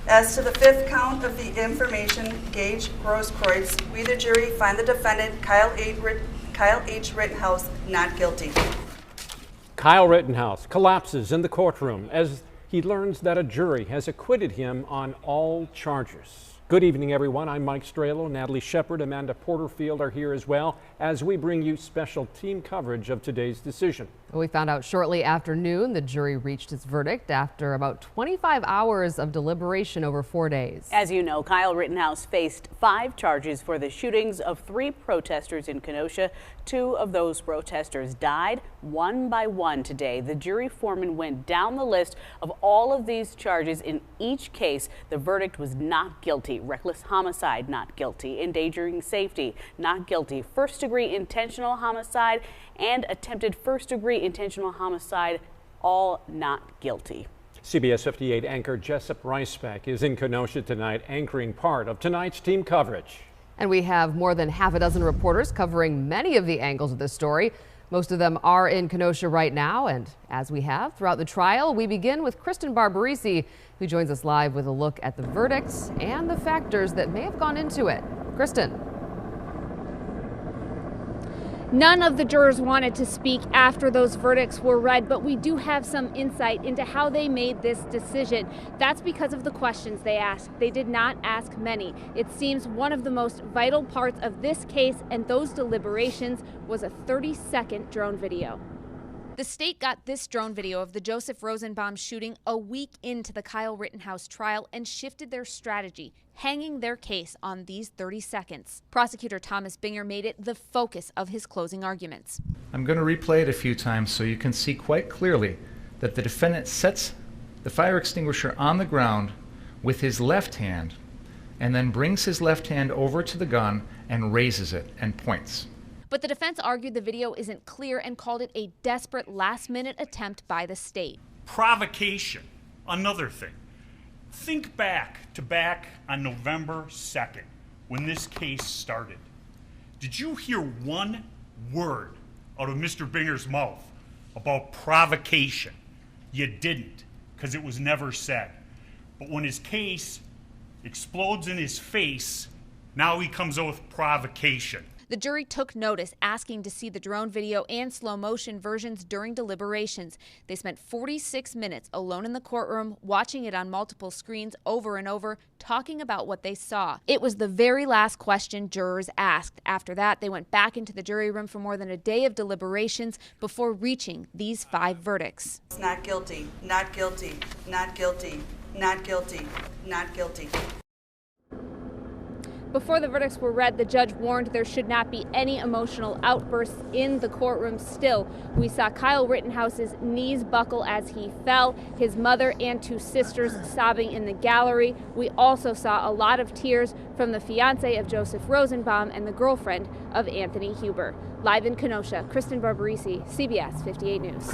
As to the fifth count of the information Gage Grosskreutz, we the jury find the defendant Kyle H. Rittenhouse not guilty. Kyle Rittenhouse collapses in the courtroom as he learns that a jury has acquitted him on all charges. Good evening, everyone. I'm Mike Strelo. Natalie Shepard, Amanda Porterfield are here as well as we bring you special team coverage of today's decision. We found out shortly after noon the jury reached its verdict after about 25 hours of deliberation over 4 days. As you know, Kyle Rittenhouse faced 5 charges for the shootings of 3 protesters in Kenosha. 2 of those protesters died one by one today. The jury foreman went down the list of all of these charges. In each case, the verdict was not guilty. Reckless homicide, not guilty. Endangering safety, not guilty. First-degree intentional homicide and attempted first-degree intentional homicide, all not guilty. CBS 58 anchor Jessup Reisbeck is in Kenosha tonight, anchoring part of tonight's team coverage. And we have more than half a dozen reporters covering many of the angles of this story. Most of them are in Kenosha right now, and as we have throughout the trial, we begin with Kristen Barbaresi, who joins us live with a look at the verdicts and the factors that may have gone into it. Kristen. None of the jurors wanted to speak after those verdicts were read, but we do have some insight into how they made this decision. That's because of the questions they asked. They did not ask many. It seems one of the most vital parts of this case and those deliberations was a 30-second drone video. The state got this drone video of the Joseph Rosenbaum shooting a week into the Kyle Rittenhouse trial and shifted their strategy, hanging their case on these 30 seconds. Prosecutor Thomas Binger made it the focus of his closing arguments. I'm going to replay it a few times so you can see quite clearly that the defendant sets the fire extinguisher on the ground with his left hand and then brings his left hand over to the gun and raises it and points. But the defense argued the video isn't clear and called it a desperate last-minute attempt by the state. Provocation, another thing. Think back on November 2nd when this case started. Did you hear one word out of Mr. Binger's mouth about provocation? You didn't, because it was never said. But when his case explodes in his face, now he comes out with provocation. The jury took notice, asking to see the drone video and slow motion versions during deliberations. They spent 46 minutes alone in the courtroom, watching it on multiple screens over and over, talking about what they saw. It was the very last question jurors asked. After that, they went back into the jury room for more than a day of deliberations before reaching these 5 verdicts. Not guilty, not guilty, not guilty, not guilty, not guilty. Before the verdicts were read, the judge warned there should not be any emotional outbursts in the courtroom. Still, we saw Kyle Rittenhouse's knees buckle as he fell, his mother and 2 sisters sobbing in the gallery. We also saw a lot of tears from the fiance of Joseph Rosenbaum and the girlfriend of Anthony Huber. Live in Kenosha, Kristen Barbaresi, CBS 58 News.